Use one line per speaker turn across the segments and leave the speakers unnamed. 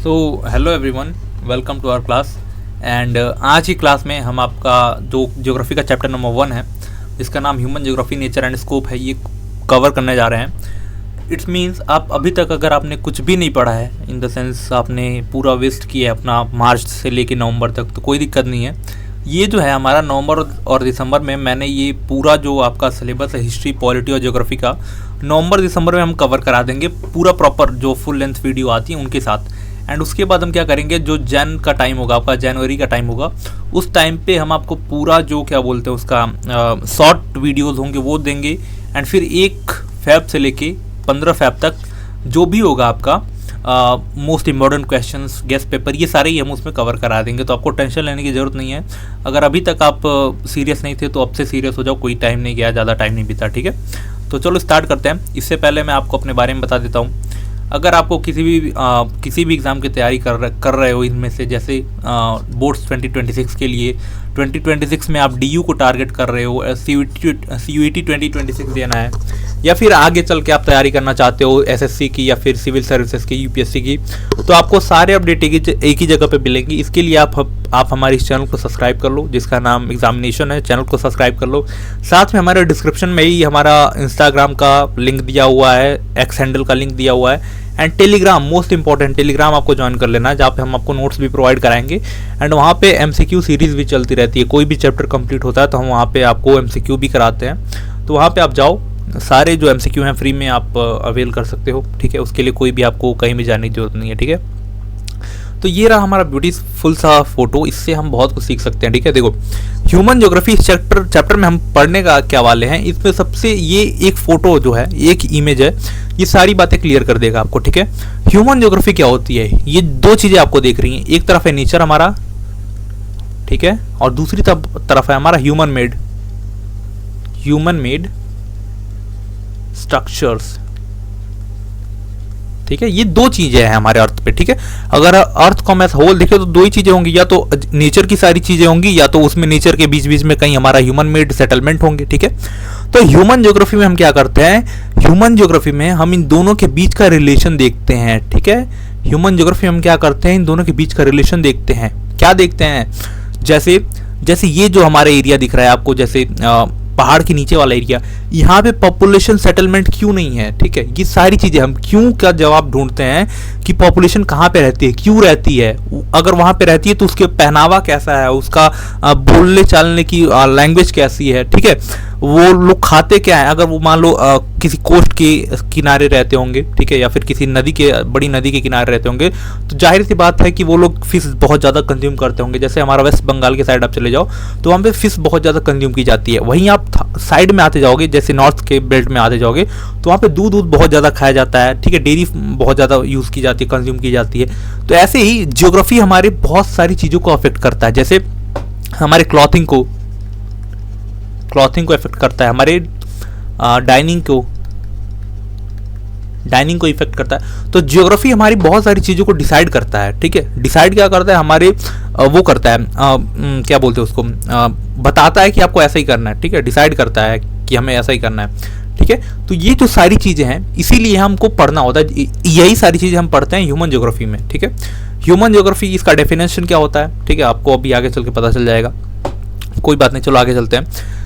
So hello everyone, welcome to our class. And आज की class में हम आपका जो ज्योग्राफी का चैप्टर नंबर 1 है, जिसका नाम human geography nature and scope है, ये कवर करने जा रहे हैं। इट्स मीन्स आप अभी तक अगर आपने कुछ भी नहीं पढ़ा है, इन द सेंस आपने पूरा वेस्ट किया है अपना मार्च से लेके नवंबर तक, तो कोई दिक्कत नहीं है। ये जो है हमारा नवंबर और दिसंबर में मैंने ये पूरा जो आपका सिलेबस है हिस्ट्री, पॉलिटी और ज्योग्राफी का, नवंबर दिसंबर में हम कवर करा देंगे पूरा प्रॉपर, जो फुल लेंथ वीडियो आती है उनके साथ। एंड उसके बाद हम क्या करेंगे, जो जैन का टाइम होगा, आपका जनवरी का टाइम होगा, उस टाइम पे हम आपको पूरा जो क्या बोलते हैं उसका शॉर्ट वीडियोस होंगे वो देंगे। एंड फिर 1 फ़रवरी से लेके 15 फ़रवरी तक जो भी होगा आपका most important questions, guest paper, ये सारे ही हम उसमें कवर करा देंगे। तो आपको टेंशन लेने की ज़रूरत नहीं है। अगर अभी तक आप सीरियस नहीं थे तो अब से सीरियस हो जाओ, कोई टाइम नहीं गया, ज़्यादा टाइम नहीं बीता, ठीक है। तो चलो स्टार्ट करते हैं। इससे पहले मैं आपको अपने बारे में बता देता हूँ। अगर आपको किसी भी एग्ज़ाम की तैयारी कर रहे हो इनमें से, जैसे बोर्ड्स 2026 के लिए, 2026 में आप DU को टारगेट कर रहे हो, CUET 2026 देना है, या फिर आगे चल के आप तैयारी करना चाहते हो SSC की या फिर सिविल सर्विसेज की, UPSC की, तो आपको सारे अपडेट एक ही जगह पे मिलेंगी। इसके लिए आप हमारे इस चैनल को सब्सक्राइब कर लो, जिसका नाम एग्जामिनेशन है। चैनल को सब्सक्राइब कर लो। साथ में हमारे डिस्क्रिप्शन में ही हमारा इंस्टाग्राम का लिंक दिया हुआ है, एक्स हैंडल का लिंक दिया हुआ है, and Telegram, most important Telegram आपको ज्वाइन कर लेना है, जहाँ पे हम आपको नोट्स भी प्रोवाइड कराएंगे। एंड वहाँ पे MCQ सीरीज़ भी चलती रहती है। कोई भी चैप्टर कंप्लीट होता है तो हम वहाँ पे आपको MCQ भी कराते हैं। तो वहाँ पे आप जाओ, सारे जो MCQ हैं फ्री में आप अवेल कर सकते हो, ठीक है। उसके लिए कोई भी आपको कहीं भी जाने की जरूरत नहीं है, ठीक है। तो ये रहा हमारा ब्यूटीफुल सा फोटो, इससे हम बहुत कुछ सीख सकते हैं, ठीक है। देखो, ह्यूमन ज्योग्राफी चैप्टर में हम पढ़ने का क्या वाले हैं, इसमें सबसे ये एक फोटो जो है, एक इमेज है, ये सारी बातें क्लियर कर देगा आपको, ठीक है। ह्यूमन ज्योग्राफी क्या होती है, ये 2 चीजें आपको देख रही हैं। एक तरफ है नेचर हमारा, ठीक है, और दूसरी तरफ है हमारा ह्यूमन मेड स्ट्रक्चर्स, ठीक है। ये 2 चीजें हैं हमारे अर्थ पे, ठीक है। अगर अर्थ को हम ऐसा होल देखें तो 2 ही चीजें होंगी, या तो नेचर की सारी चीजें होंगी, या तो उसमें नेचर के बीच बीच में कहीं हमारा ह्यूमन मेड सेटलमेंट होंगे, ठीक है। तो ह्यूमन ज्योग्राफी में हम क्या करते हैं, ह्यूमन ज्योग्राफी में हम इन दोनों के बीच का रिलेशन देखते हैं, ठीक है। ह्यूमन ज्योग्राफी में हम क्या करते हैं, इन दोनों के बीच का रिलेशन देखते हैं। क्या देखते हैं, जैसे ये जो हमारा एरिया दिख रहा है आपको, जैसे पहाड़ के नीचे वाला एरिया, यहाँ पे पॉपुलेशन सेटलमेंट क्यों नहीं है, ठीक है। ये सारी चीजें हम क्यों का जवाब ढूंढते हैं कि पॉपुलेशन कहाँ पे रहती है, क्यों रहती है, अगर वहाँ पे रहती है तो उसके पहनावा कैसा है, उसका बोलने चालने की लैंग्वेज कैसी है, ठीक है। वो लोग खाते क्या है, अगर वो मान लो किसी कोस्ट के किनारे रहते होंगे, ठीक है, या फिर किसी बड़ी नदी के किनारे रहते होंगे, तो जाहिर सी बात है कि वो लोग फिश बहुत ज़्यादा कंज्यूम करते होंगे। जैसे हमारा वेस्ट बंगाल के साइड आप चले जाओ तो वहाँ पे फिश बहुत ज़्यादा कंज्यूम की जाती है। वहीं आप साइड में आते जाओगे, जैसे नॉर्थ के बेल्ट में आते जाओगे, तो वहाँ पे दूध बहुत ज़्यादा खाया जाता है, ठीक है। डेयरी बहुत ज़्यादा यूज़ की जाती है, कंज्यूम की जाती है। तो ऐसे ही ज्योग्राफी हमारे बहुत सारी चीज़ों को अफेक्ट करता है। जैसे हमारे क्लॉथिंग को इफेक्ट करता है, हमारे डाइनिंग को इफेक्ट करता है। तो ज्योग्राफी हमारी बहुत सारी चीज़ों को डिसाइड करता है, ठीक है। डिसाइड क्या करता है, हमारे वो करता है, क्या बोलते हैं उसको, बताता है कि आपको ऐसा ही करना है, ठीक है। डिसाइड करता है कि हमें ऐसा ही करना है, ठीक है। तो ये जो सारी चीज़ें हैं, इसीलिए हमको पढ़ना होता है। यही सारी चीज़ें हम पढ़ते हैं ह्यूमन ज्योग्राफी में, ठीक है। ह्यूमन ज्योग्राफी, इसका डेफिनेशन क्या होता है, ठीक है, आपको अभी आगे चल के पता चल जाएगा। कोई बात नहीं, चलो आगे चलते हैं।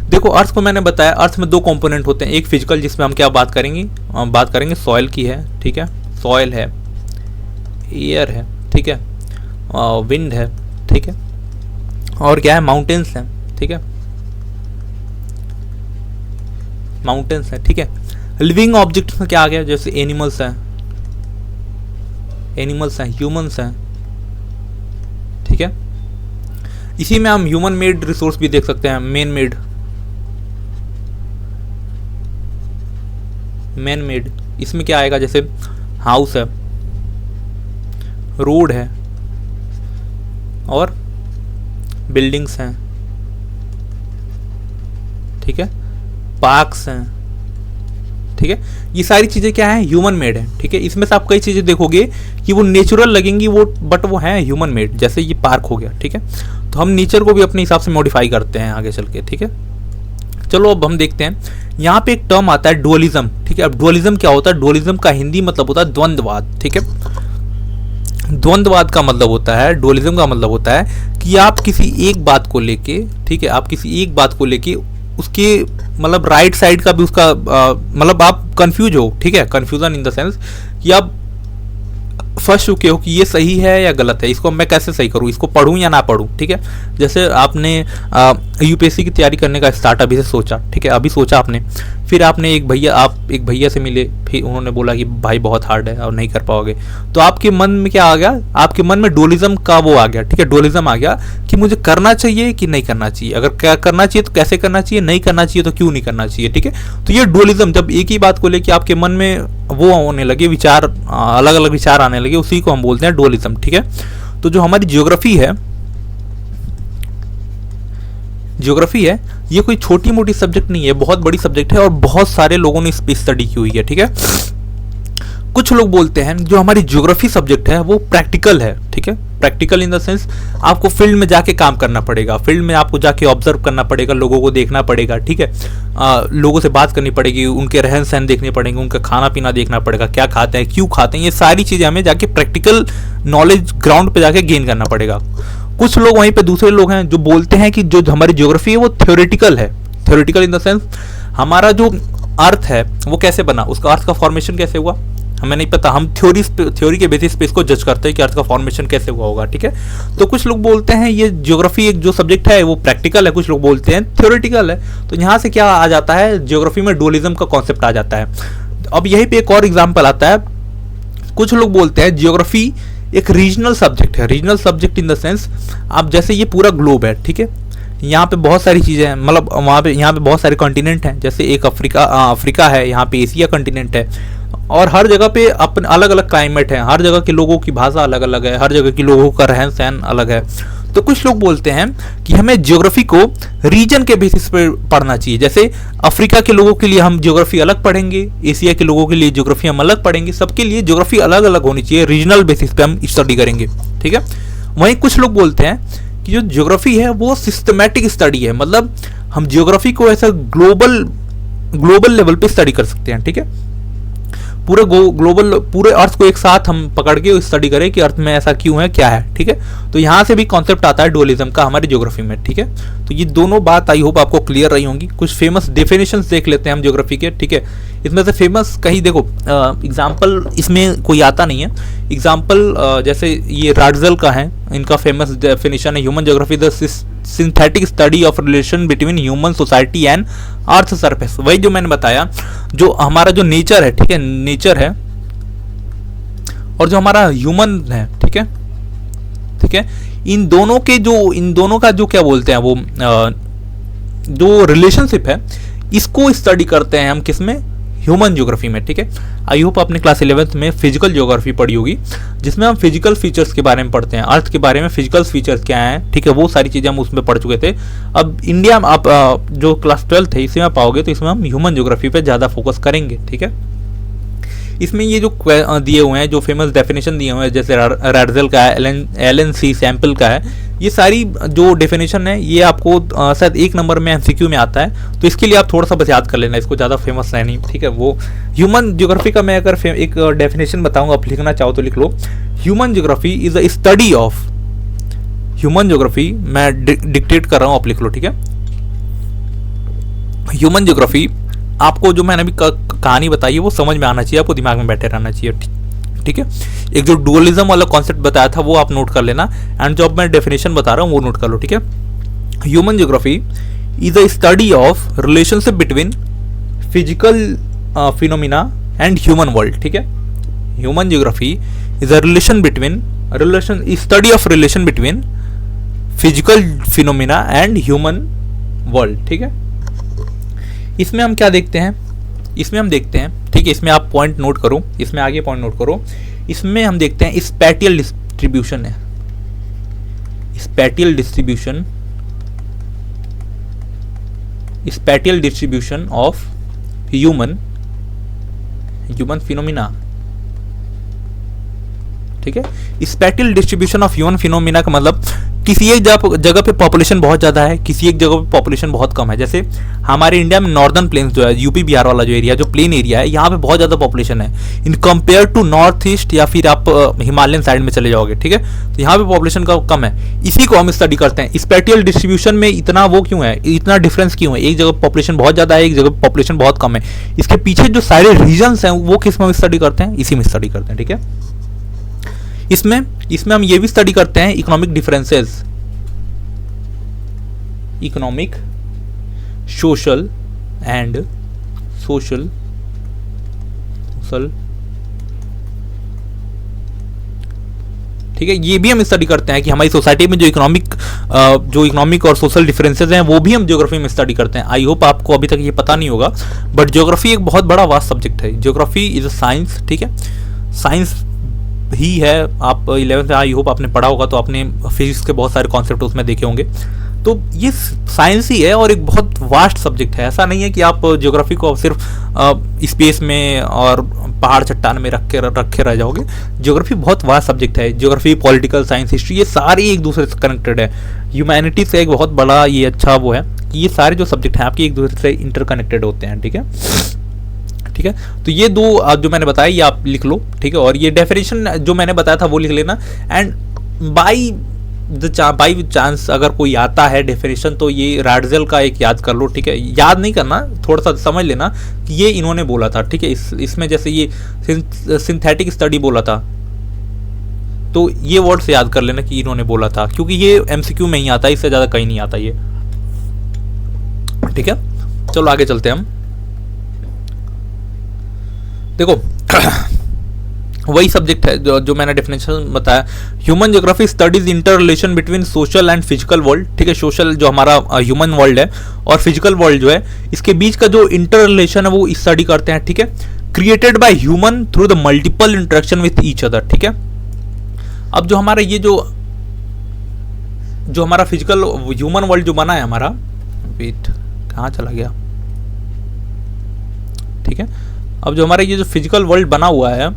देखो, अर्थ को मैंने बताया, अर्थ में 2 कंपोनेंट होते हैं। एक फिजिकल, जिसमें हम क्या बात करेंगे सॉइल की है, ठीक है। सॉइल है, एयर है, ठीक है, विंड है, ठीक है, और क्या है, माउंटेन्स हैं, ठीक है, माउंटेन्स हैं, ठीक है। लिविंग ऑब्जेक्ट्स में क्या आ गया, जैसे एनिमल्स हैं, ह्यूमंस हैं, ठीक है। इसी में हम ह्यूमन मेड रिसोर्स भी देख सकते हैं, मैन मेड। इसमें क्या आएगा, जैसे हाउस है, रोड है, और बिल्डिंग्स हैं, ठीक है, पार्क्स हैं, ठीक है। ये सारी चीज़ें क्या है, ह्यूमन मेड है, ठीक है। इसमें से आप कई चीज़ें देखोगे कि वो नेचुरल लगेंगी, बट वो है ह्यूमन मेड। जैसे ये पार्क हो गया, ठीक है। तो हम नेचर को भी अपने हिसाब से मॉडिफाई करते हैं आगे चल के, ठीक है। चलो अब हम देखते हैं, यहाँ पे एक टर्म आता है डुअलिज्म, ठीक है। अब डुअलिज्म क्या होता है, डुअलिज्म का हिंदी मतलब होता है द्वंद्ववाद, ठीक है। द्वंद्ववाद का मतलब होता है, डुअलिज्म का मतलब होता है कि आप किसी एक बात को लेके, ठीक है, आप किसी एक बात को लेके उसके मतलब राइट साइड का भी उसका मतलब आप कंफ्यूज हो, ठीक है, कंफ्यूजन इन द सेंस कि आप फंस चुके हो कि ये सही है या गलत है, इसको मैं कैसे सही करूँ, इसको पढ़ूँ या ना पढ़ूँ, ठीक है। जैसे आपने यूपीएससी की तैयारी करने का स्टार्ट अभी से सोचा, ठीक है, अभी सोचा आपने, फिर आपने एक भैया से मिले, फिर उन्होंने बोला कि भाई बहुत हार्ड है और नहीं कर पाओगे, तो आपके मन में क्या आ गया, आपके मन में डुअलिज्म का वो आ गया, ठीक है, डुअलिज्म आ गया कि मुझे करना चाहिए कि नहीं करना चाहिए, अगर क्या करना चाहिए तो कैसे करना चाहिए, नहीं करना चाहिए तो क्यों नहीं करना चाहिए, ठीक है। तो ये डुअलिज्म, जब एक ही बात को लेकर आपके मन में वो होने लगे, विचार अलग अलग विचार आने लगे, उसी को हम बोलते हैं डुअलिज्म, ठीक है। तो जो हमारी ज्योग्राफी है, ये कोई छोटी मोटी सब्जेक्ट नहीं है, बहुत बड़ी सब्जेक्ट है और बहुत सारे लोगों ने इस पर स्टडी की हुई है, ठीक है। कुछ लोग बोलते हैं जो हमारी ज्योग्राफी सब्जेक्ट है वो प्रैक्टिकल है, ठीक है, प्रैक्टिकल इन द सेंस आपको फील्ड में जाके काम करना पड़ेगा, फील्ड में आपको जाके ऑब्जर्व करना पड़ेगा, लोगों को देखना पड़ेगा, ठीक है, लोगों से बात करनी पड़ेगी, उनके रहन सहन देखने पड़ेंगे, उनका खाना पीना देखना पड़ेगा, क्या खाते हैं, क्यों खाते हैं, ये सारी चीज़ें हमें जाके प्रैक्टिकल नॉलेज ग्राउंड पे जाके गेन करना पड़ेगा। कुछ लोग वहीं पे दूसरे लोग हैं जो बोलते हैं कि जो हमारी ज्योग्राफी है वो थ्योरेटिकल है, थ्योरेटिकल इन द सेंस हमारा जो अर्थ है वो कैसे बना, उसका अर्थ का फॉर्मेशन कैसे हुआ हमें नहीं पता, हम थ्योरी के बेसिस पे इसको जज करते हैं कि अर्थ का फॉर्मेशन कैसे हुआ होगा, ठीक है। तो कुछ लोग बोलते हैं ये ज्योग्राफी एक जो सब्जेक्ट है वो प्रैक्टिकल है, कुछ लोग बोलते हैं थ्योरेटिकल है। तो यहाँ से क्या आ जाता है, ज्योग्राफी में डुअलिज्म का कॉन्सेप्ट आ जाता है। अब यहीं पे एक और एग्जाम्पल आता है, कुछ लोग बोलते हैं ज्योग्राफी एक रीजनल सब्जेक्ट है, regional subject in the sense आप जैसे ये पूरा ग्लोब है, ठीक है, यहाँ पे बहुत सारी चीज़ें हैं, मतलब वहाँ पे यहाँ पे बहुत सारे कॉन्टिनेंट हैं, जैसे एक अफ्रीका है, यहाँ पे एशिया कॉन्टिनेंट है, और हर जगह पे अपन अलग अलग क्लाइमेट है, हर जगह के लोगों की भाषा अलग अलग है, हर जगह के लोगों का रहन सहन अलग है। तो कुछ लोग बोलते हैं कि हमें ज्योग्राफी को रीजन के बेसिस पे पढ़ना चाहिए, जैसे अफ्रीका के लोगों के लिए हम ज्योग्राफी अलग पढ़ेंगे, एशिया के लोगों के लिए ज्योग्राफी हम अलग पढ़ेंगे, सबके लिए ज्योग्राफी अलग अलग होनी चाहिए, रीजनल बेसिस पे हम स्टडी करेंगे, ठीक है। वहीं कुछ लोग बोलते हैं कि जो ज्योग्राफी है वो सिस्टमैटिक स्टडी है, मतलब हम ज्योग्राफी को ऐसा ग्लोबल लेवल पे स्टडी कर सकते हैं, ठीक है, पूरे अर्थ को एक साथ हम पकड़ के स्टडी करें कि अर्थ में ऐसा क्यों है, क्या है, ठीक है। तो यहाँ से भी कॉन्सेप्ट आता है डुअलिज्म का हमारी ज्योग्राफी में, ठीक है। तो ये दोनों बात आई होप आपको क्लियर रही होंगी। कुछ फेमस डेफिनेशंस देख लेते हैं हम ज्योग्राफी के, ठीक है। इसमें से फेमस कहीं देखो एग्जाम्पल इसमें कोई आता नहीं है, एग्जाम्पल जैसे ये राडजल का है, इनका फेमस डेफिनेशन है human geography the synthetic study of relation between human society and earth surface. वही जो मैंने बताया, जो हमारा जो नेचर है, ठीक है, नेचर है, और जो हमारा ह्यूमन है, ठीक है, ठीक है, इन दोनों का जो क्या बोलते हैं वो जो रिलेशनशिप है, इसको स्टडी करते हैं हम किसमें, ह्यूमन ज्योग्राफी में, ठीक है। आई होप आपने क्लास 11th में फिजिकल ज्योग्राफी पढ़ी होगी, जिसमें हम फिजिकल फीचर्स के बारे में पढ़ते हैं, अर्थ के बारे में फिजिकल फीचर्स क्या हैं, ठीक है, वो सारी चीज़ें हम उसमें पढ़ चुके थे। अब इंडिया में आप जो क्लास 12th है इसमें आप पाओगे तो इसमें हम ह्यूमन ज्योग्राफी पे ज़्यादा फोकस करेंगे, ठीक है। इसमें ये जो दिए हुए हैं, जो फेमस डेफिनेशन दिए हुए हैं, जैसे राडजल का है, एलन सी सैम्पल का है, ये सारी जो डेफिनेशन है ये आपको शायद 1 नंबर में एमसीक्यू में आता है, तो इसके लिए आप थोड़ा सा बस याद कर लेना, इसको ज़्यादा फेमस है नहीं, ठीक है। वो ह्यूमन ज्योग्राफी का मैं अगर एक डेफिनेशन बताऊंगा, आप लिखना चाहो तो लिख लो। Human geography is the study of, human geography मैं डिक्टेट कर रहा हूँ, आप लिख लो, ठीक है। ह्यूमन ज्योग्राफी आपको जो मैंने अभी कहानी बताई है वो समझ में आना चाहिए, आपको दिमाग में बैठे रहना चाहिए, ठीक है। एक जो डुअलिज्म वाला कॉन्सेप्ट बताया था वो आप नोट कर लेना, एंड जो मैं डेफिनेशन बता रहा हूँ वो नोट कर लो, ठीक है। Human geography is a study of relationship between physical phenomena and human world, ठीक है। Human geography is a study of relation between physical phenomena and human world, ठीक है। इसमें हम क्या देखते हैं, इसमें हम देखते हैं, ठीक है, इसमें आप पॉइंट नोट करो, इसमें आगे पॉइंट नोट करो, इसमें हम देखते हैं स्पैटियल डिस्ट्रीब्यूशन है, spatial distribution of human phenomena, ठीक है। Spatial distribution of human phenomena का मतलब किसी एक जगह पे पॉपुलेशन बहुत ज़्यादा है, किसी एक जगह पे पॉपुलेशन बहुत कम है। जैसे हमारे इंडिया में नॉर्दर्न प्लेन्स जो है, यूपी बिहार वाला जो एरिया, जो प्लेन एरिया है, यहाँ पे बहुत ज़्यादा पॉपुलेशन है in compare to north east या फिर आप हिमालयन साइड में चले जाओगे, ठीक है। तो यहाँ पे पॉपुलेशन का कम है, इसी को हम स्टडी करते हैं। स्पेटियल डिस्ट्रीब्यूशन में इतना वो क्यों है, इतना डिफरेंस क्यों है, एक जगह पॉपुलेशन बहुत ज़्यादा है, एक जगह पॉपुलेशन बहुत कम है। इसके पीछे जो सारे रीजन्स हैं वो किस में स्टडी करते हैं, इसी में स्टडी करते हैं, ठीक है। इसमें हम ये भी स्टडी करते हैं economic differences, economic, social and social ठीक है। ये भी हम स्टडी करते हैं कि हमारी सोसाइटी में जो इकोनॉमिक और सोशल डिफरेंसेस हैं वो भी हम ज्योग्राफी में स्टडी करते हैं। आई होप आपको अभी तक ये पता नहीं होगा, बट ज्योग्राफी एक बहुत बड़ा वास्ट सब्जेक्ट है। ज्योग्राफी इज अ साइंस, ठीक है, साइंस ही है। आप 11th में आई होप आपने पढ़ा होगा, तो आपने फिजिक्स के बहुत सारे कॉन्सेप्ट उसमें देखे होंगे। तो ये साइंस ही है और एक बहुत वास्ट सब्जेक्ट है। ऐसा नहीं है कि आप ज्योग्राफी को सिर्फ स्पेस में और पहाड़ चट्टान में रखे रह जाओगे। ज्योग्राफी बहुत वास्ट सब्जेक्ट है। ज्योग्राफी, पॉलिटिकल साइंस, हिस्ट्री, ये सारी एक दूसरे से कनेक्टेड है। ह्यूमैनिटी से एक बहुत बड़ा ये अच्छा वो है कि ये सारे जो सब्जेक्ट हैं आपके एक दूसरे से इंटरकनेक्टेड होते हैं, ठीक है, ठीक है। तो ये दो जो मैंने बताया ये आप लिख लो, ठीक है। और ये डेफिनेशन जो मैंने बताया था वो लिख लेना। एंड बाई चांस अगर कोई आता है डेफिनेशन, तो ये राडजेल का एक याद कर लो, ठीक है। याद नहीं करना, थोड़ा सा समझ लेना कि ये इन्होंने बोला था, ठीक है। इसमें जैसे ये सिंथेटिक स्टडी बोला था, तो ये वर्ड से याद कर लेना कि इन्होंने बोला था, क्योंकि ये एमसीक्यू में ही आता है, इससे ज़्यादा कहीं नहीं आता ये, ठीक है। चलो आगे चलते हैं हम। देखो वही सब्जेक्ट है जो मैंने डेफिनेशन बताया। Human geography studies inter relation between social and physical world, ठीक है। सोशल जो हमारा ह्यूमन वर्ल्ड है और फिजिकल वर्ल्ड जो है, इसके बीच का जो इंटर रिलेशन है वो स्टडी करते हैं, ठीक है। Created by human through the multiple interaction with each other, ठीक है। अब जो हमारा ये जो हमारा फिजिकल ह्यूमन वर्ल्ड जो बना है हमारा, वेट कहाँ चला गया, ठीक है। अब जो हमारा ये जो फिजिकल वर्ल्ड बना हुआ है,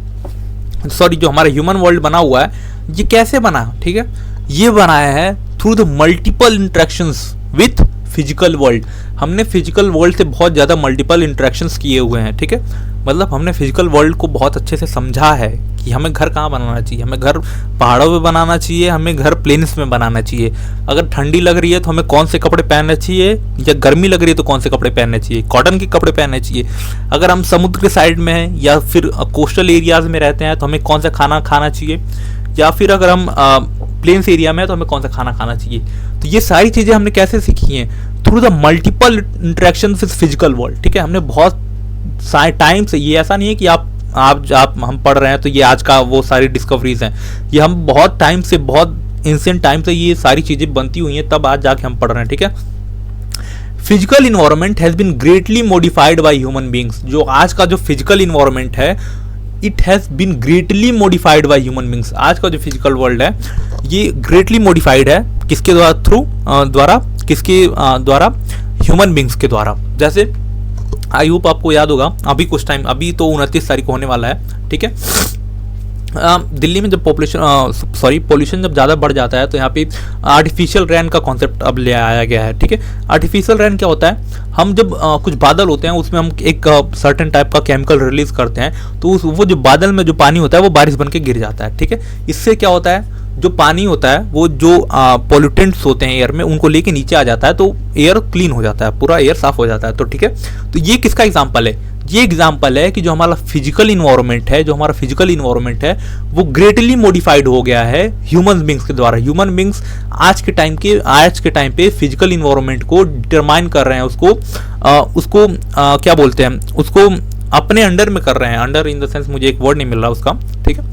सॉरी जो हमारा ह्यूमन वर्ल्ड बना हुआ है, ये कैसे बना, ठीक है। ये बनाया है through the multiple interactions with physical world. हमने फिजिकल वर्ल्ड से बहुत ज़्यादा मल्टीपल इंटरेक्शंस किए हुए हैं, ठीक है। मतलब हमने फिजिकल वर्ल्ड को बहुत अच्छे से समझा है कि हमें घर कहाँ बनाना चाहिए। हमें घर पहाड़ों पे बनाना चाहिए, हमें घर प्लेन्स में बनाना चाहिए। अगर ठंडी लग रही है तो हमें कौन से कपड़े पहनने चाहिए, या गर्मी लग रही है तो कौन से कपड़े पहनने चाहिए, कॉटन के कपड़े पहनने चाहिए। अगर हम समुद्र के साइड में हैं या फिर कोस्टल एरियाज में रहते हैं तो हमें कौन सा खाना खाना चाहिए, या फिर अगर हम प्लेन्स एरिया में है तो हमें कौन सा खाना खाना चाहिए। तो ये सारी चीज़ें हमने कैसे सीखी हैं, through the multiple interaction with physical world, ठीक है। हमने बहुत टाइम से, ये ऐसा नहीं है कि आप हम पढ़ रहे हैं तो ये आज का वो सारी डिस्कवरीज हैं। ये हम बहुत टाइम से, बहुत एंशिएंट टाइम से ये सारी चीज़ें बनती हुई हैं, तब आज जाके हम पढ़ रहे हैं, ठीक है। Physical environment has been greatly modified by human beings. जो आज का जो फिजिकल इन्वायरमेंट है, it has been greatly modified by human beings. आज का जो फिजिकल वर्ल्ड है ये ग्रेटली मॉडिफाइड है, किसके द्वारा किसके द्वारा, ह्यूमन बींग्स के द्वारा। जैसे आई होप आपको याद होगा, अभी कुछ टाइम, अभी तो 29 तारीख को होने वाला है, ठीक है। दिल्ली में जब पोल्यूशन जब ज़्यादा बढ़ जाता है तो यहाँ पे आर्टिफिशियल रेन का कॉन्सेप्ट अब ले आया गया है, ठीक है। आर्टिफिशियल रेन क्या होता है, हम जब कुछ बादल होते हैं उसमें हम एक सर्टेन टाइप का केमिकल रिलीज करते हैं, तो वो जो बादल में जो पानी होता है वो बारिश बन के गिर जाता है, ठीक है। इससे क्या होता है, जो पानी होता है वो जो पॉल्यूटेंट्स होते हैं एयर में, उनको लेके नीचे आ जाता है, तो एयर क्लीन हो जाता है, पूरा एयर साफ हो जाता है, तो ठीक है। तो ये किसका एग्जाम्पल है, ये एग्जाम्पल है कि जो हमारा फिजिकल इन्वायरमेंट है, वो ग्रेटली मॉडिफाइड हो गया है ह्यूमन बींग्स के द्वारा। ह्यूमन बींग्स आज के टाइम पे फिजिकल इन्वायरमेंट को डिटरमाइन कर रहे हैं, उसको क्या बोलते हैं, उसको अपने अंडर में कर रहे हैं। अंडर इन द सेंस मुझे एक वर्ड नहीं मिल रहा उसका, ठीक है।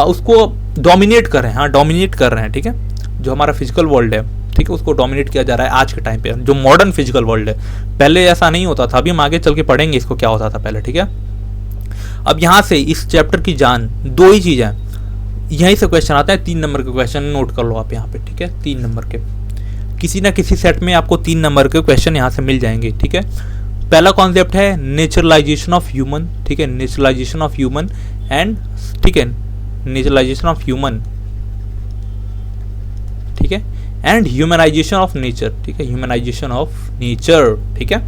उसको डोमिनेट कर रहे हैं, डोमिनेट कर रहे हैं, ठीक है। जो हमारा फिजिकल वर्ल्ड है, ठीक है, उसको डोमिनेट किया जा रहा है आज के टाइम पे, जो मॉडर्न फिजिकल वर्ल्ड है। पहले ऐसा नहीं होता था, अभी हम आगे चल के पढ़ेंगे इसको क्या होता था पहले, ठीक है। अब यहाँ से इस चैप्टर की जान दो ही चीज़ है, यहीं से क्वेश्चन आता है। 3 नंबर के क्वेश्चन नोट कर लो आप यहाँ पे, ठीक है। 3 नंबर के किसी ना किसी सेट में आपको 3 नंबर के क्वेश्चन यहाँ से मिल जाएंगे, ठीक है। पहला कॉन्सेप्ट है नेचुरलाइजेशन ऑफ ह्यूमन, ठीक है, नेचुरलाइजेशन ऑफ ह्यूमन एंड, ठीक है, नेचुरलाइजेशन ऑफ ह्यूमन, ठीक है, एंड ह्यूमनाइजेशन ऑफ नेचर, ठीक है, ह्यूमनाइजेशन ऑफ नेचर, ठीक है।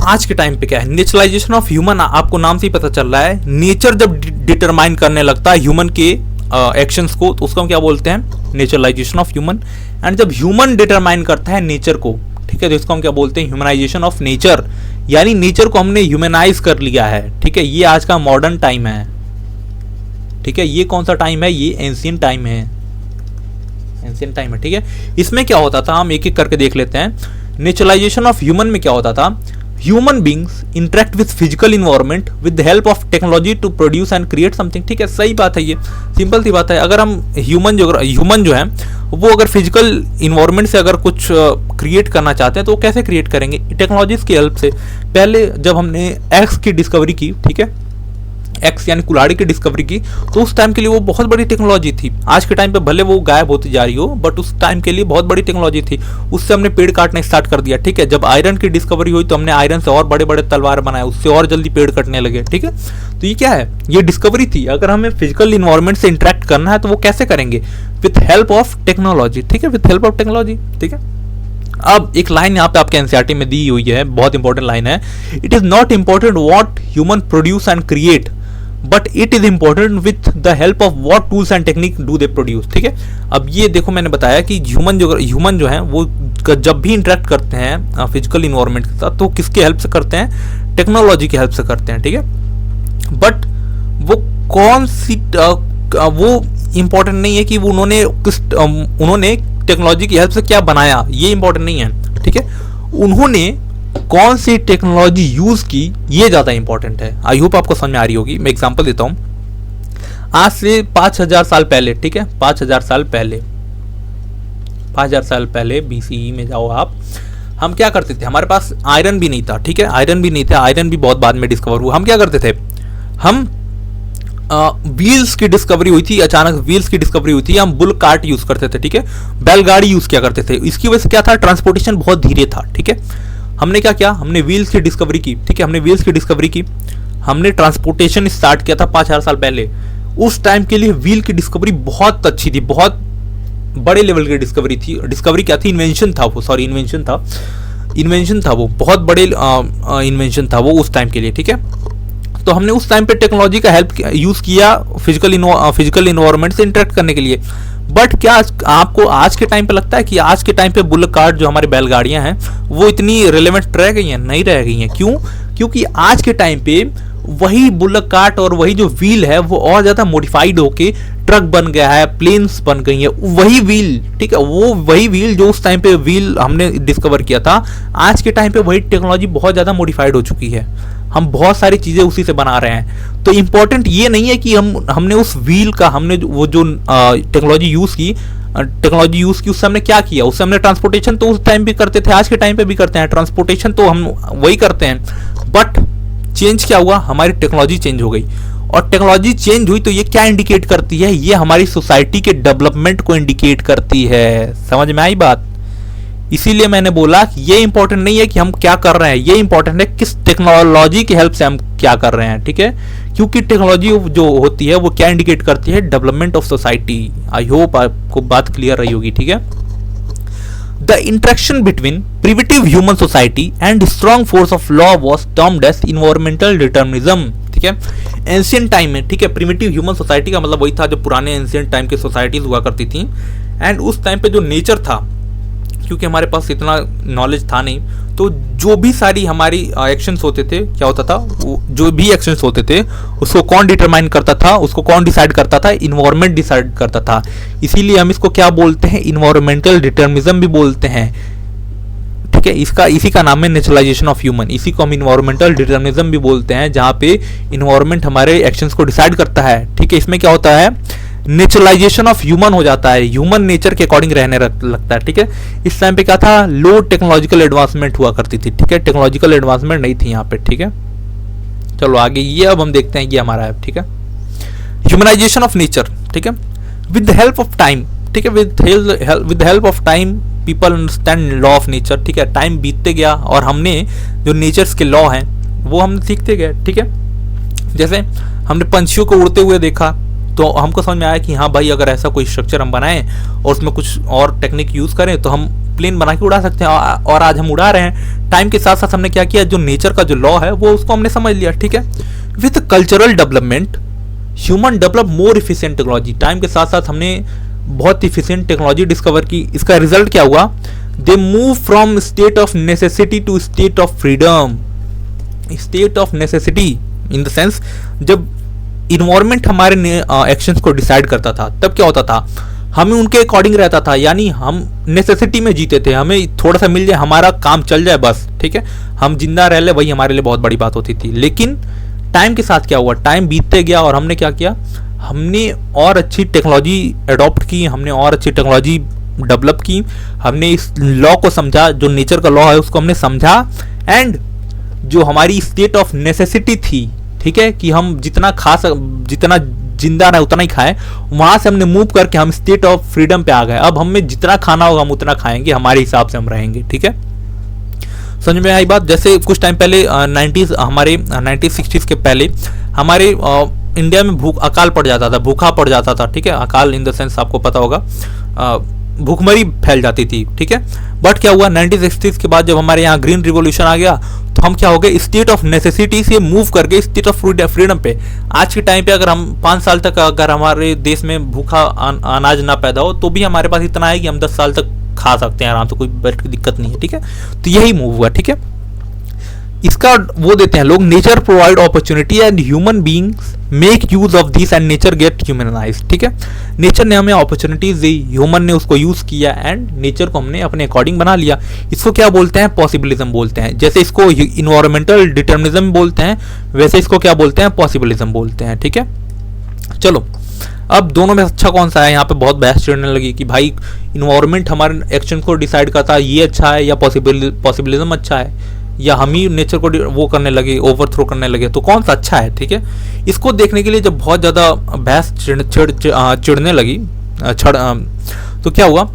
आज के टाइम पे क्या है, नेचुरलाइजेशन ऑफ ह्यूमन, आपको नाम से ही पता चल रहा है, नेचर जब डिटरमाइन करने लगता है ह्यूमन के एक्शंस को, तो उसको हम क्या बोलते हैं, नेचुरलाइजेशन ऑफ ह्यूमन। एंड जब ह्यूमन डिटरमाइन करता है नेचर को, ठीक है, तो इसको हम क्या बोलते हैं, ह्यूमनाइजेशन ऑफ नेचर, यानी नेचर को हमने ह्यूमनाइज कर लिया है, ठीक है। ये आज का मॉडर्न टाइम है, ठीक है। ये कौन सा टाइम है, ये एंशिएंट टाइम है, एंशिएंट टाइम है, ठीक है। इसमें क्या होता था, हम एक एक करके देख लेते हैं। नेचुरलाइजेशन ऑफ ह्यूमन में क्या होता था, human beings interact with physical environment with the help of technology to produce and create something, ठीक है, सही बात है, ये सिंपल सी बात है। अगर हम ह्यूमन जो है वो अगर फिजिकल इन्वायरमेंट से अगर कुछ क्रिएट करना चाहते हैं तो वो कैसे क्रिएट करेंगे, टेक्नोलॉजीज की हेल्प से। पहले जब हमने एक्स की डिस्कवरी की, ठीक है, एक्स यानी कुल्हाड़ी की डिस्कवरी की, तो उस टाइम के लिए वो बहुत बड़ी टेक्नोलॉजी थी। आज के टाइम पे भले वो गायब होती जा रही हो, बट उस टाइम के लिए बहुत बड़ी टेक्नोलॉजी थी। उससे हमने पेड़ काटना स्टार्ट कर दिया, ठीक है। जब आयरन की डिस्कवरी हुई तो हमने आयरन से और बड़े बड़े तलवार बनाए, उससे और जल्दी पेड़ कटने लगे, ठीक है। तो ये क्या है, ये डिस्कवरी थी। अगर हमें फिजिकल इन्वायरमेंट से इंटरेक्ट करना है तो वो कैसे करेंगे, विथ हेल्प ऑफ टेक्नोलॉजी, ठीक है, विथ हेल्प ऑफ टेक्नोलॉजी, ठीक है। अब एक लाइन यहाँ पे आपके एनसीईआरटी में दी हुई है, बहुत इंपॉर्टेंट लाइन है, it is not important what human produce and create but it is important with the help of what tools and technique do they produce, ठीक है। अब ये देखो, मैंने बताया कि ह्यूमन जो है वो जब भी इंटरेक्ट करते हैं फिजिकल इन्वायरमेंट के साथ तो किसके हेल्प से करते हैं, टेक्नोलॉजी की हेल्प से करते हैं, ठीक है। बट वो कौन सी वो इंपॉर्टेंट नहीं है कि उन्होंने टेक्नोलॉजी की हेल्प से क्या बनाया, ये इंपॉर्टेंट नहीं है, ठीक है। उन्होंने कौन सी टेक्नोलॉजी यूज की, ये ज्यादा इंपॉर्टेंट है। आई होप आपको समझ में आ रही होगी। मैं एग्जांपल देता हूं, आज से 5000 साल पहले, ठीक है, 5000 साल पहले बीसीई में जाओ आप, हम क्या करते थे, हमारे पास आयरन भी नहीं था, ठीक है, आयरन भी नहीं था, आयरन भी बहुत बाद में डिस्कवर हुआ। हम क्या करते थे, हम व्हील्स की डिस्कवरी हुई थी, अचानक व्हील्स की डिस्कवरी हुई थी, हम बुल कार्ट यूज करते थे, ठीक है, बैलगाड़ी यूज किया करते थे। इसकी वजह से क्या था, ट्रांसपोर्टेशन बहुत धीरे था, ठीक है। हमने क्या किया, हमने व्हील्स की डिस्कवरी की, ठीक है, हमने व्हील्स की डिस्कवरी की, हमने ट्रांसपोर्टेशन स्टार्ट किया था 5000 साल पहले। उस टाइम के लिए व्हील की डिस्कवरी बहुत अच्छी थी, बहुत बड़े लेवल की डिस्कवरी थी। डिस्कवरी क्या थी, इन्वेंशन था वो, सॉरी इन्वेंशन था वो, बहुत बड़े इन्वेंशन था वो उस टाइम के लिए, ठीक है। तो हमने उस टाइम पे टेक्नोलॉजी का हेल्प यूज किया फिजिकल इन्वायरमेंट से इंटरेक्ट करने के लिए। बट क्या आपको आज के टाइम पे लगता है कि आज के टाइम पे बुल कार्ट जो हमारी बैलगाड़ियां हैं वो इतनी रिलेवेंट रह गई हैं? नहीं रह गई हैं। क्यों? क्योंकि आज के टाइम पे वही बुलक कार्ट और वही जो व्हील है वो और ज्यादा मॉडिफाइड होके ट्रक बन गया है, प्लेन्स बन गई है, वही व्हील, ठीक है, वो वही व्हील जो उस टाइम पे व्हील हमने डिस्कवर किया था, आज के टाइम पे वही टेक्नोलॉजी बहुत ज्यादा मॉडिफाइड हो चुकी है। हम बहुत सारी चीजें उसी से बना रहे हैं। तो इंपॉर्टेंट ये नहीं है कि हमने उस व्हील का हमने वो जो टेक्नोलॉजी यूज की उससे हमने क्या किया, उससे हमने ट्रांसपोर्टेशन तो उस टाइम भी करते थे, आज के टाइम पे भी करते हैं, ट्रांसपोर्टेशन तो हम वही करते हैं। बट चेंज क्या हुआ, हमारी टेक्नोलॉजी चेंज हो गई। और टेक्नोलॉजी चेंज हुई तो ये क्या इंडिकेट करती है, ये हमारी सोसाइटी के डेवलपमेंट को इंडिकेट करती है। समझ में आई बात? इसीलिए मैंने बोला कि ये इंपॉर्टेंट नहीं है कि हम क्या कर रहे हैं, ये इंपॉर्टेंट है किस टेक्नोलॉजी की हेल्प से हम क्या कर रहे हैं, ठीक है। क्योंकि टेक्नोलॉजी जो होती है वो क्या इंडिकेट करती है, development of society. I hope आपको बात क्लियर रही होगी, ठीक है। The interaction between primitive human society and strong force of law was termed as environmental determinism, ठीक है। एंशियंट टाइम में, ठीक है, प्रिमिटिव ह्यूमन सोसाइटी का मतलब वही था जो पुराने एंशियंट टाइम के सोसाइटीज हुआ करती थी। एंड उस टाइम पे जो नेचर था, क्योंकि हमारे पास इतना नॉलेज था नहीं, तो जो भी सारी हमारी एक्शंस होते थे, क्या होता था, जो भी एक्शंस होते थे उसको कौन डिटरमाइन करता था, उसको कौन डिसाइड करता था, इन्वायरमेंट डिसाइड करता था। इसीलिए हम इसको क्या बोलते हैं, इन्वायरमेंटल डिटर्मिनिज्म भी बोलते हैं, ठीक है। इसी का नाम है नेचुरलाइजेशन ऑफ ह्यूमन। इसी को हम इन्वायरमेंटल डिटर्मिनिज्म भी बोलते हैं, जहां पे इन्वायरमेंट हमारे एक्शंस को डिसाइड करता है, ठीक है। इसमें क्या होता है, नेचुरलाइजेशन ऑफ ह्यूमन हो जाता है, ह्यूमन नेचर के अकॉर्डिंग रहने लगता है, ठीक है। इस टाइम पे क्या था, लो टेक्नोलॉजिकल एडवांसमेंट हुआ करती थी, ठीक है, टेक्नोलॉजिकल एडवांसमेंट नहीं थी यहाँ पे, ठीक है। चलो आगे ये अब हम देखते हैं, ये हमारा है, ठीक है, ह्यूमनाइजेशन ऑफ नेचर, ठीक है। With the help of time, ठीक है, with the help of time people understand law of nature, ठीक है। टाइम बीतते गया और हमने जो नेचर्स के लॉ हैं वो हम सीखते गए, ठीक है। जैसे हमने पंछियों को उड़ते हुए देखा, तो हमको समझ में आया कि हाँ भाई, अगर ऐसा कोई स्ट्रक्चर हम बनाएं और उसमें कुछ और टेक्निक यूज़ करें तो हम प्लेन बना के उड़ा सकते हैं, और आज हम उड़ा रहे हैं। टाइम के साथ साथ हमने क्या किया, जो नेचर का जो लॉ है वो उसको हमने समझ लिया, ठीक है। With cultural development human develop more efficient technology. Time के साथ साथ हमने बहुत इफिशिएंट टेक्नोलॉजी डिस्कवर की। इसका रिजल्ट क्या हुआ, they move from state of necessity to state of freedom. State of necessity in the sense, जब इन्वायरमेंट हमारे एक्शंस को डिसाइड करता था तब क्या होता था, हमें उनके अकॉर्डिंग रहता था, यानी हम नेसेसिटी में जीते थे, हमें थोड़ा सा मिल जाए, हमारा काम चल जाए बस, ठीक है, हम जिंदा रह ले, वही हमारे लिए बहुत बड़ी बात होती थी। लेकिन टाइम के साथ क्या हुआ, टाइम बीतते गया और हमने क्या किया, हमने और अच्छी टेक्नोलॉजी अडॉप्ट की, हमने और अच्छी टेक्नोलॉजी डेवलप की, हमने इस लॉ को समझा, जो नेचर का लॉ है उसको हमने समझा, एंड जो हमारी स्टेट ऑफ नेसेसिटी थी, ठीक है, कि हम जितना जितना जिंदा रहे उतना ही खाएं, वहां से हमने मूव करके हम स्टेट ऑफ फ्रीडम पे आ गए। अब हमें जितना खाना होगा हम उतना खाएंगे, हमारे हिसाब से हम रहेंगे, ठीक है। समझ में आई बात। जैसे कुछ टाइम पहले 90s, हमारे 1960s के पहले हमारे इंडिया में अकाल पड़ जाता था, भूखा पड़ जाता था, ठीक है। अकाल इन द सेंस आपको पता होगा, भूखमरी फैल जाती थी, ठीक है। बट क्या हुआ, 1960s के बाद जब हमारे यहाँ ग्रीन रिवॉल्यूशन आ गया तो हम क्या हो गए, स्टेट ऑफ नेसेसिटी से मूव करके स्टेट ऑफ फ्रीडम पे। आज के टाइम पे अगर हम 5 साल तक अगर हमारे देश में भूखा अनाज ना पैदा हो तो भी हमारे पास इतना है कि हम 10 साल तक खा सकते हैं आराम से, कोई दिक्कत नहीं है, ठीक है। तो यही मूव हुआ, ठीक है। इसका वो देते हैं लोग, nature provide opportunity and human beings make use of this and nature get humanised, ठीक है। नेचर ने हमें अपॉर्चुनिटीज दी, ह्यूमन ने उसको यूज किया एंड नेचर को हमने अपने अकॉर्डिंग बना लिया। इसको क्या बोलते हैं, पॉसिबिलिज्म बोलते हैं। जैसे इसको इन्वायरमेंटल डिटर्मिनिज्म बोलते हैं, वैसे इसको क्या बोलते हैं, पॉसिबिलिज्म बोलते हैं, ठीक है। चलो, अब दोनों में अच्छा कौन सा है, यहाँ पे बहुत बहस छिड़ने लगी कि भाई इन्वायरमेंट हमारे एक्शन को डिसाइड करता है, ये अच्छा है या पॉसिबिलिज्म अच्छा है, या हम ही नेचर को वो करने लगे, ओवरथ्रो करने लगे, तो कौन सा अच्छा है, ठीक है। इसको देखने के लिए जब बहुत ज़्यादा बहस चिड़ने लगी, तो क्या हुआ,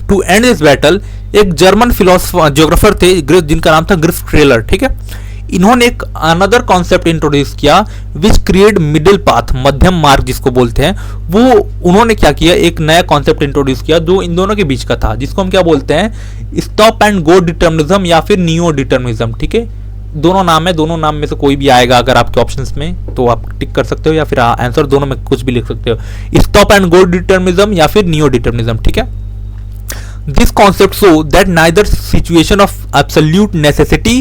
टू एंड दिस बैटल एक जर्मन फिलोसफर ज्योग्राफर थे जिनका नाम था ग्रिफ ट्रेलर, ठीक है। इन्होंने एक अनदर कॉन्सेप्ट इंट्रोड्यूस किया विच क्रिएट मिडिल पाथ, मध्यम मार्ग जिसको बोलते हैं, वो उन्होंने क्या किया, एक नया कॉन्सेप्ट इंट्रोड्यूस किया जो इन दोनों के बीच का था, जिसको हम क्या बोलते हैं, स्टॉप एंड गो डिटर्मिनिज्म या फिर नियो डिटर्मिनिज्म, ठीक है। दोनों नाम है, दोनों नाम में से कोई भी आएगा अगर आपके ऑप्शंस में तो आप टिक कर सकते हो, या फिर आंसर दोनों में कुछ भी लिख सकते हो, स्टॉप एंड गो डिटर्मिनिज्म या फिर नियो डिटर्मिनिज्म, ठीक है। This concept show that neither situation of absolute necessity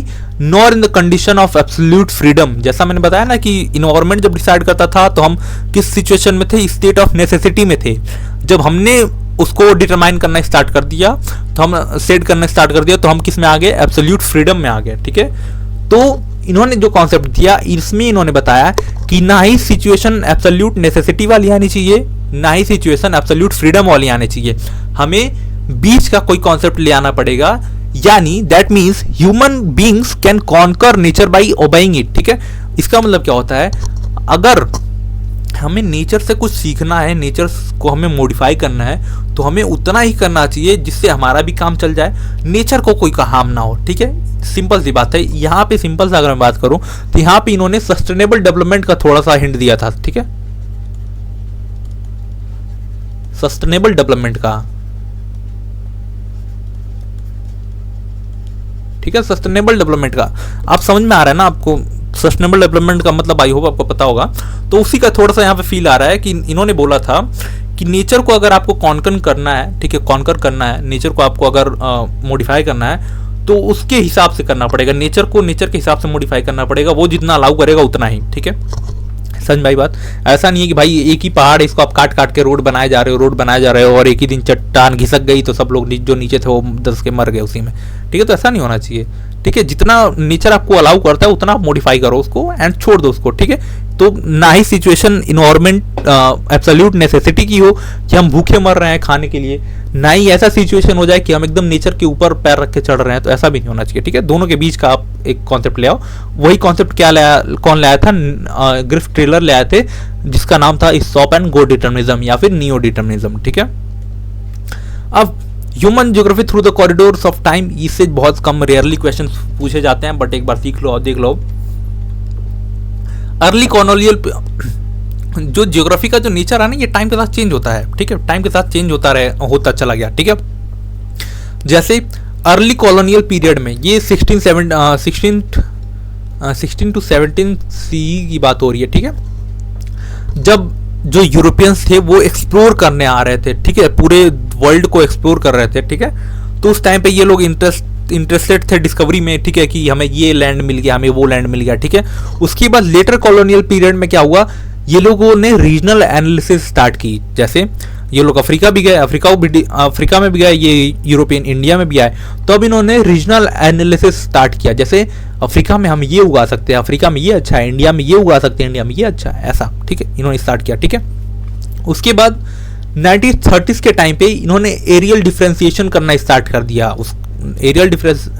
nor in the condition of absolute freedom, जैसा मैंने बताया ना कि इन्वायरमेंट जब डिसाइड करता था तो हम किस सिचुएशन में थे, स्टेट ऑफ नेसेसिटी में थे। जब हमने उसको डिटरमाइन करना स्टार्ट कर दिया, तो हम सेट करना स्टार्ट कर दिया, तो हम किस में आ गए, एब्सोल्यूट फ्रीडम में आ गए, ठीक है। तो इन्होंने जो कॉन्सेप्ट दिया, इसमें इन्होंने बताया कि ना ही सिचुएशन एब्सोल्यूट नेसेसिटी वाली आनी चाहिए, ना ही सिचुएशन एब्सोल्यूट फ्रीडम वाली आनी चाहिए, हमें बीच का कोई कॉन्सेप्ट ले आना पड़ेगा, यानी that means human beings can conquer nature by obeying it, ठीक है। इसका मतलब क्या होता है, अगर हमें नेचर से कुछ सीखना है, नेचर को हमें मॉडिफाई करना है, तो हमें उतना ही करना चाहिए जिससे हमारा भी काम चल जाए, नेचर को कोई हार्म ना हो, ठीक है। सिंपल सी बात है। यहाँ पे सिंपल सा अगर मैं बात करूं तो यहाँ पे इन्होंने सस्टेनेबल डेवलपमेंट का थोड़ा सा हिंट दिया था, ठीक है, सस्टेनेबल डेवलपमेंट का, ठीक है, सस्टेनेबल डेवलपमेंट का। आप समझ में आ रहा है ना आपको, सस्टेनेबल डेवलपमेंट का मतलब आई होप आपको पता होगा। तो उसी का थोड़ा सा यहाँ पे फील आ रहा है कि इन्होंने बोला था कि नेचर को अगर आपको कॉन्कर करना है, ठीक है, कॉन्कर करना है, नेचर को आपको अगर मॉडिफाई करना है तो उसके हिसाब से करना पड़ेगा, नेचर को नेचर के हिसाब से मॉडिफाई करना पड़ेगा, वो जितना अलाउ करेगा उतना ही, ठीक है। समझ भाई बात, ऐसा नहीं है कि भाई एक ही पहाड़ इसको आप काट काट के रोड बनाए जा रहे हो और एक ही दिन चट्टान घिसक गई तो सब लोग जो नीचे थे वो 10 के मर गए उसी में, ठीक है। तो ऐसा नहीं होना चाहिए, ठीक है। जितना नेचर आपको अलाउ करता है उतना आप मॉडिफाई करो उसको एंड छोड़ दो उसको, ठीक है। तो ना ही सिचुएशन इन्वायरमेंट एब्सोल्यूट नेसेसिटी की हो कि हम भूखे मर रहे हैं खाने के लिए, ना ही ऐसा सिचुएशन हो जाए कि हम एकदम नेचर के ऊपर पैर रख के चढ़ रहे हैं, तो ऐसा भी नहीं होना चाहिए, ठीक है। दोनों के बीच का आप एक कॉन्सेप्ट ले आओ। वही कॉन्सेप्ट क्या लाया, कौन लाया था, ग्रिफ ट्रेलर ले आए थे, जिसका नाम था स्टॉप एंड गो डिटर्मिनिज्म या फिर नियो डिटर्मिनिज्म, ठीक है। अब human geography through the corridors of time, इससे बहुत कम रेयरली क्वेश्चन पूछे जाते हैं, बट एक बार सीख लो और देख लो। अर्ली कॉलोनियल जो ज्योग्राफी का जो नेचर है ना, ये टाइम के साथ चेंज होता है, ठीक है, टाइम के साथ चेंज होता चला गया, ठीक है। जैसे अर्ली कॉलोनियल पीरियड में, ये 16 to 17 सी की बात हो रही है, ठीक है, जब जो यूरोपियंस थे वो एक्सप्लोर करने आ रहे थे, ठीक है, पूरे वर्ल्ड को एक्सप्लोर कर रहे थे, ठीक है। तो उस टाइम पे ये लोग इंटरेस्टेड थे डिस्कवरी में, ठीक है, कि हमें ये लैंड मिल गया, हमें वो लैंड मिल गया, ठीक है। उसके बाद लेटर कॉलोनियल पीरियड में क्या हुआ, ये लोगों ने रीजनल एनालिसिस स्टार्ट की। जैसे ये लोग अफ्रीका भी गए, अफ्रीका में भी गए, ये यूरोपियन इंडिया में भी आए, तो अब इन्होंने रीजनल एनालिसिस स्टार्ट किया। जैसे अफ्रीका में हम ये उगा सकते हैं, अफ्रीका में ये अच्छा है, इंडिया में ये उगा सकते हैं, इंडिया में ये अच्छा है, ऐसा, ठीक है, इन्होंने स्टार्ट किया, ठीक है। उसके बाद 1930s के टाइम पे इन्होंने एरियल डिफ्रेंसिएशन करना स्टार्ट कर दिया। उस areal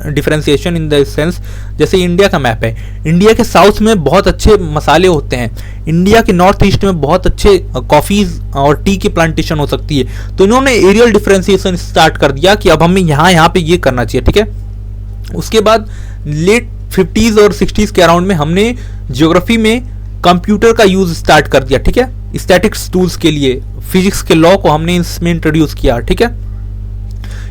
differentiation in the sense, जैसे इंडिया का मैप है, इंडिया के साउथ में बहुत अच्छे मसाले होते हैं, इंडिया के नॉर्थ ईस्ट में बहुत अच्छे कॉफ़ीज और टी की प्लांटेशन हो सकती है। तो इन्होंने एरियल डिफरेंशिएशन स्टार्ट कर दिया कि अब हमें यहाँ पे ये करना चाहिए, ठीक है। उसके बाद लेट 50s और 60s के अराउंड में हमने ज्योग्राफी में कंप्यूटर का यूज स्टार्ट कर दिया, ठीक है, स्टैटिक्स टूल्स के लिए। फिजिक्स के लॉ को हमने इसमें इंट्रोड्यूस किया, ठीक है।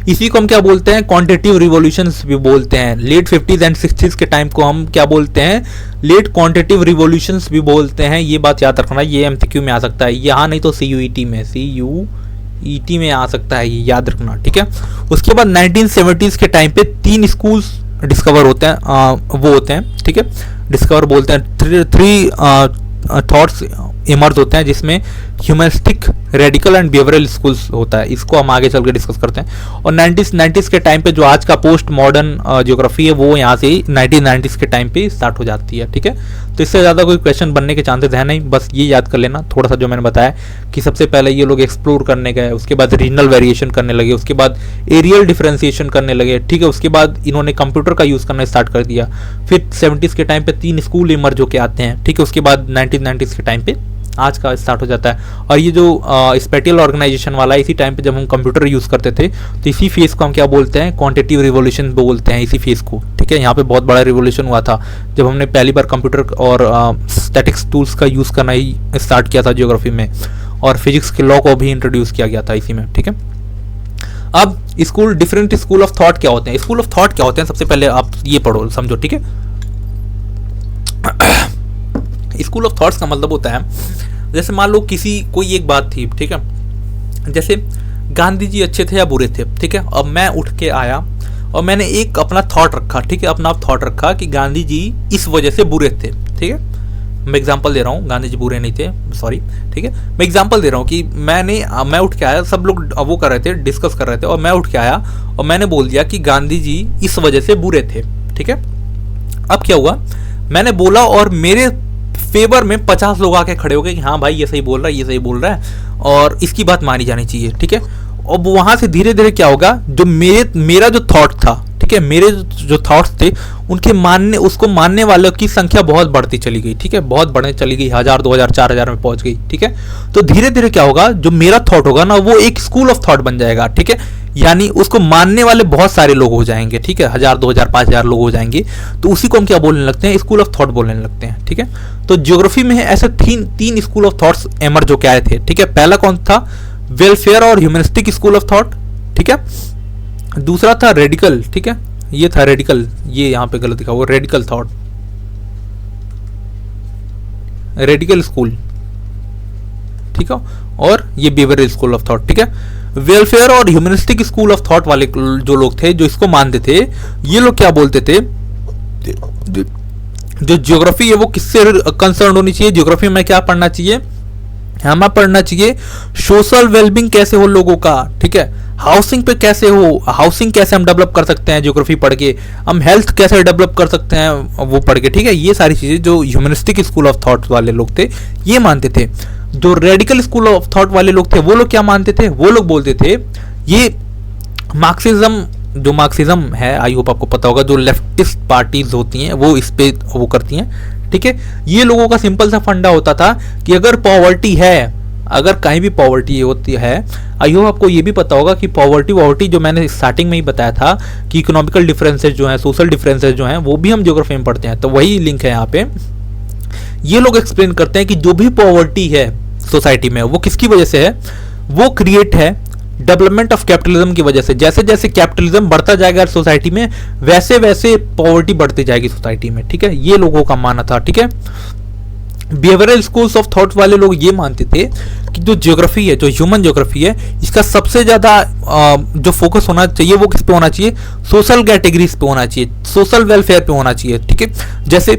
इसी को हम क्या बोलते हैं, क्वांटिटेटिव रिवॉल्यूशंस भी बोलते हैं। लेट 50s एंड 60s के टाइम को हम क्या बोलते हैं, लेट क्वांटिटेटिव रिवॉल्यूशंस भी बोलते हैं। ये बात याद रखना, ये एमसीक्यू में आ सकता है, यहाँ नहीं तो सीयूईटी में आ सकता है, ये याद रखना, ठीक है। उसके बाद 1970s के टाइम पे 3 स्कूल्स डिस्कवर होते हैं, वो होते हैं, ठीक है, डिस्कवर बोलते हैं, 3 थॉट्स इमर्ज होते हैं, जिसमें humanistic, radical and behavioural schools होता है। इसको हम आगे चल के डिस्कस करते हैं। और 90s के टाइम पे जो आज का पोस्ट मॉडर्न ज्योग्राफी है, वो यहाँ से 1990s के टाइम पे स्टार्ट हो जाती है, ठीक है। तो इससे ज़्यादा कोई क्वेश्चन बनने के चांसेस है नहीं, बस ये याद कर लेना थोड़ा सा जो मैंने बताया कि सबसे पहले ये लोग एक्सप्लोर करने गए, उसके बाद रीजनल वेरिएशन करने लगे, उसके बाद एरियल डिफरेंशिएशन करने लगे, ठीक है। उसके बाद इन्होंने कंप्यूटर का यूज़ करना स्टार्ट कर दिया। फिर 70s के टाइम पे 3 स्कूल इमर्ज होके आते हैं, ठीक है। उसके बाद 1990s के टाइम पे आज का स्टार्ट हो जाता है। और ये जो स्पेटियल ऑर्गेनाइजेशन वाला है, इसी टाइम पे जब हम कंप्यूटर यूज़ करते थे, तो इसी फेज को हम क्या बोलते हैं, क्वांटिटेटिव रिवॉल्यूशन बोलते हैं, इसी फेज को, ठीक है। यहाँ पे बहुत बड़ा रिवॉल्यूशन हुआ था जब हमने पहली बार कंप्यूटर और स्टैटिक्स टूल्स का यूज़ करना ही स्टार्ट किया था ज्योग्राफी में, और फिजिक्स के लॉ को भी इंट्रोड्यूस किया गया था इसी में, ठीक है। अब डिफरेंट स्कूल ऑफ थॉट क्या होते हैं, स्कूल ऑफ थॉट क्या होते हैं, सबसे पहले आप ये पढ़ो, समझो, ठीक है। स्कूल ऑफ थॉट्स का मतलब होता है, जैसे मान लो कोई एक बात थी, ठीक है, जैसे गांधी जी अच्छे थे या बुरे थे, ठीक है। अब मैं उठ के आया और मैंने एक अपना थॉट रखा, ठीक है, अपना थॉट रखा कि गांधी जी इस वजह से बुरे थे, ठीक है। मैं एग्जांपल दे रहा हूँ, गांधी जी बुरे नहीं थे, सॉरी, ठीक है। मैं एग्जांपल दे रहा हूँ कि मैं उठ के आया, सब लोग वो कर रहे थे, डिस्कस कर रहे थे, और मैं उठ के आया और मैंने बोल दिया कि गांधी जी इस वजह से बुरे थे, ठीक है। अब क्या हुआ, मैंने बोला और मेरे फेवर में 50 लोग आके खड़े हो गए कि हाँ भाई ये सही बोल रहा है, ये सही बोल रहा है, और इसकी बात मानी जानी चाहिए, ठीक है। अब वहां से धीरे धीरे क्या होगा, जो मेरा जो थॉट था, ठीक है, मेरे जो थॉट्स थे उसको मानने वालों की संख्या बहुत बढ़ती चली गई, ठीक है, बहुत बढ़ने चली गई, 1000, 2000, 4000 में पहुंच गई, ठीक है। तो धीरे धीरे क्या होगा, जो मेरा थॉट होगा ना, वो एक स्कूल ऑफ थॉट बन जाएगा, ठीक है, यानी उसको मानने वाले बहुत सारे लोग हो जाएंगे, ठीक है, 1000, 2000, 5000 लोग हो जाएंगे। तो उसी को हम क्या बोलने लगते हैं, स्कूल ऑफ थॉट बोलने लगते हैं, ठीक है। तो ज्योग्राफी में ऐसे 3 स्कूल ऑफ थॉट्स एमर्ज होके आए थे, ठीक है। पहला कौन था, वेलफेयर और ह्यूमनिस्टिक स्कूल ऑफ थॉट, ठीक है। दूसरा था रेडिकल, ठीक है, ये था रेडिकल, ये यहाँ पे गलत लिखा हुआ, रेडिकल थॉट, रेडिकल स्कूल, ठीक है। और ये बिहेवियरल स्कूल ऑफ थॉट, ठीक है। वेलफेयर और ह्यूमनिस्टिक स्कूल ऑफ थॉट वाले जो लोग थे, जो इसको मानते थे, ये लोग क्या बोलते थे, जो ज्योग्राफी है वो किससे कंसर्न होनी चाहिए, ज्योग्राफी में क्या पढ़ना चाहिए, हमें पढ़ना चाहिए सोशल वेलबींग कैसे हो लोगों का, ठीक है, हाउसिंग पे कैसे हो, हाउसिंग कैसे हम डेवलप कर सकते हैं ज्योग्राफी पढ़ के, हम हेल्थ कैसे डेवलप कर सकते हैं वो पढ़ के, ठीक है। ये सारी चीज़ें जो ह्यूमनिस्टिक स्कूल ऑफ थॉट वाले लोग थे ये मानते थे। जो रेडिकल स्कूल ऑफ थॉट वाले लोग थे, वो लोग क्या मानते थे, वो लोग बोलते थे ये मार्क्सिज्म, जो मार्क्सिज्म है, आई होप आपको पता होगा, जो लेफ्टिस्ट पार्टीज होती हैं वो इस पे वो करती हैं, ठीक है। ये लोगों का सिंपल सा फंडा होता था कि अगर पॉवर्टी है, अगर कहीं भी पॉवर्टी होती है, आई होप आपको ये भी पता होगा कि पॉवर्टी जो मैंने स्टार्टिंग में ही बताया था कि इकोनॉमिकल डिफरेंसेस जो हैं, सोशल डिफरेंसेस जो हैं, वो भी हम ज्योग्राफी में पढ़ते हैं। तो वही लिंक है यहाँ पे ये लोग एक्सप्लेन करते हैं कि जो भी पॉवर्टी है सोसाइटी में वो किसकी वजह से है, वो क्रिएट है डेवलपमेंट ऑफ कैपिटलिज्म की वजह से। जैसे जैसे कैपिटलिज्म बढ़ता जाएगा सोसाइटी में वैसे वैसे पॉवर्टी बढ़ती जाएगी सोसाइटी में, ठीक है, ये लोगों का मानना था, ठीक है। बिहेवियरल स्कूल्स ऑफ थॉट वाले लोग ये मानते थे कि जो ज्योग्राफी है, जो ह्यूमन ज्योग्राफी है, इसका सबसे ज्यादा जो फोकस होना चाहिए वो किस पे होना चाहिए, सोशल कैटेगरीज पे होना चाहिए, सोशल वेलफेयर पे होना चाहिए, ठीक है। जैसे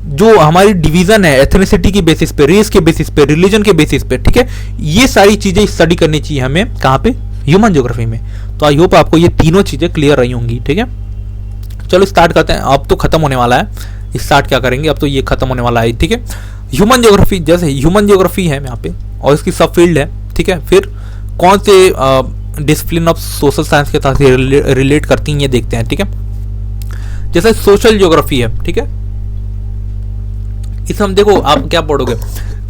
जो हमारी डिवीजन है एथनिसिटी की बेसिस पे, रेस के बेसिस पे, रिलीजन के बेसिस पे, ठीक है, ये सारी चीजें स्टडी करनी चाहिए हमें, कहाँ पे, ह्यूमन ज्योग्राफी में। तो आई होप आपको ये तीनों चीजें क्लियर रही होंगी, ठीक है। चलो स्टार्ट करते हैं, अब तो खत्म होने वाला है, स्टार्ट क्या करेंगे, अब तो ये खत्म होने वाला है, ठीक है। ह्यूमन ज्योग्राफी, जैसे ह्यूमन ज्योग्राफी है यहाँ पे और इसकी सब फील्ड है, ठीक है। फिर कौन से डिसिप्लिन ऑफ सोशल साइंस के साथ रिलेट करती हैं ये देखते हैं, ठीक है। जैसे सोशल ज्योग्राफी है, ठीक है, इसमें हम देखो आप क्या पढ़ोगे,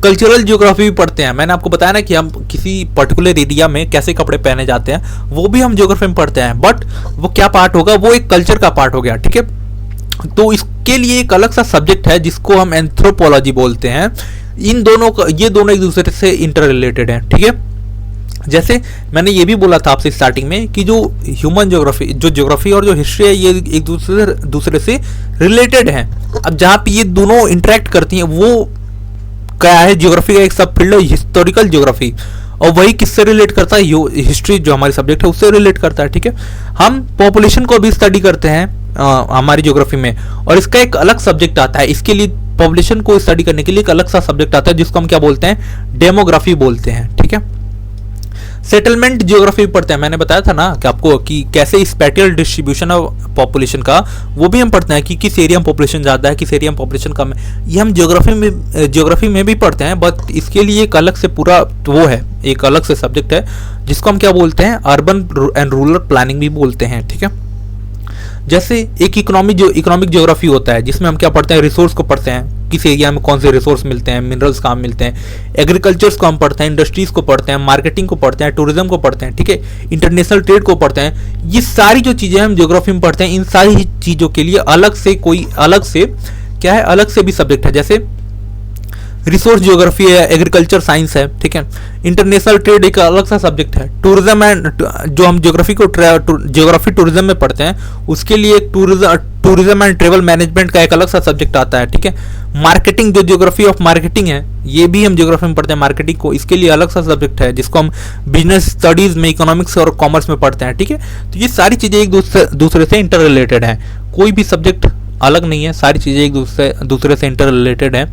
कल्चरल ज्योग्राफी भी पढ़ते हैं। मैंने आपको बताया ना कि हम किसी पर्टिकुलर एरिया में कैसे कपड़े पहने जाते हैं, वो भी हम ज्योग्राफी में पढ़ते हैं, बट वो क्या पार्ट होगा, वो एक कल्चर का पार्ट हो गया, ठीक है। तो इसके लिए एक अलग सा सब्जेक्ट है जिसको हम एंथ्रोपोलॉजी बोलते हैं। इन दोनों का, ये दोनों एक दूसरे से इंटर रिलेटेड है, ठीक है। जैसे मैंने ये भी बोला था आपसे स्टार्टिंग में कि जो ह्यूमन ज्योग्राफी, जो ज्योग्राफी और जो हिस्ट्री है, ये एक दूसरे से रिलेटेड है। अब जहाँ पे ये दोनों इंटरेक्ट करती हैं वो क्या है, ज्योग्राफी का एक सब फील्ड है हिस्टोरिकल ज्योग्राफी, और वही किससे रिलेट करता है, हिस्ट्री जो हमारी सब्जेक्ट है उससे रिलेट करता है, ठीक है। हम पॉपुलेशन को भी स्टडी करते हैं हमारी ज्योग्राफी में, और इसका एक अलग सब्जेक्ट आता है, इसके लिए पॉपुलेशन को स्टडी करने के लिए एक अलग सा सब्जेक्ट आता है जिसको हम क्या बोलते हैं, डेमोग्राफी बोलते हैं, ठीक है। सेटलमेंट ज्योग्राफी पढ़ते हैं, मैंने बताया था ना कि आपको कि कैसे स्पैटियल डिस्ट्रीब्यूशन ऑफ पॉपुलेशन का, वो भी हम पढ़ते हैं कि किस एरिया में पॉपुलेशन ज़्यादा है, किस एरिया में पॉपुलेशन कम है, ये हम ज्योग्राफी में भी पढ़ते हैं, बट इसके लिए एक अलग से पूरा वो है, एक अलग से सब्जेक्ट है जिसको हम क्या बोलते हैं, अर्बन एंड रूरल प्लानिंग भी बोलते हैं, ठीक है। जैसे एक इकोनॉमिक ज्योग्राफी होता है जिसमें हम क्या पढ़ते हैं, रिसोर्स को पढ़ते हैं, किस एरिया में कौन से रिसोर्स मिलते हैं, मिनरल्स कहाँ मिलते हैं, एग्रीकल्चर्स को हम पढ़ते हैं, इंडस्ट्रीज को पढ़ते हैं, मार्केटिंग को पढ़ते हैं, टूरिज्म को पढ़ते हैं, ठीक है, इंटरनेशनल ट्रेड को पढ़ते हैं। ये सारी जो चीज़ें हम ज्योग्राफी में पढ़ते हैं, इन सारी चीज़ों के लिए अलग से कोई अलग से क्या है, अलग से भी सब्जेक्ट है। जैसे रिसोर्स ज्योग्राफी है, एग्रीकल्चर साइंस है, ठीक है, इंटरनेशनल ट्रेड एक अलग सा सब्जेक्ट है, टूरिज्म एंड जो हम ज्योग्राफी को ज्योग्राफी टूरिज्म में पढ़ते हैं उसके लिए टूरिज्म एंड ट्रेवल मैनेजमेंट का एक अलग सा सब्जेक्ट आता है, ठीक है। मार्केटिंग, जो ज्योग्राफी ऑफ मार्केटिंग है, ये भी हम ज्योग्राफी में पढ़ते हैं मार्केटिंग को, इसके लिए अलग सा सब्जेक्ट है जिसको हम बिजनेस स्टडीज में, इकोनॉमिक्स और कॉमर्स में पढ़ते हैं, ठीक है। तो ये सारी चीज़ें एक दूसरे से इंटर रिलेटेड है, कोई भी सब्जेक्ट अलग नहीं है, सारी चीज़ें एक दूसरे से इंटर रिलेटेड है।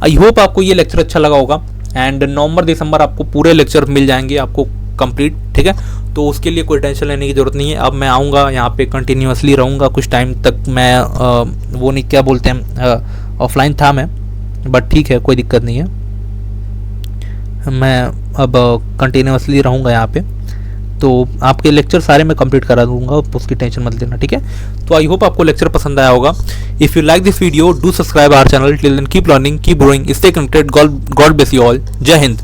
आई होप आपको ये लेक्चर अच्छा लगा होगा, एंड नवंबर दिसंबर आपको पूरे लेक्चर मिल जाएंगे आपको कंप्लीट, ठीक है। तो उसके लिए कोई टेंशन लेने की ज़रूरत नहीं है। अब मैं आऊँगा यहाँ पे कंटिन्यूसली रहूँगा कुछ टाइम तक, मैं वो नहीं क्या बोलते हैं, ऑफलाइन था मैं, बट ठीक है, कोई दिक्कत नहीं है, मैं अब कंटिन्यूसली रहूँगा यहाँ पे, तो आपके लेक्चर सारे मैं कंप्लीट करा दूंगा, उसकी टेंशन मत लेना, ठीक है। तो आई होप आपको लेक्चर पसंद आया होगा। If you like this video, do subscribe our channel. Till then keep learning, keep growing, stay connected. God bless you all. जय हिंद।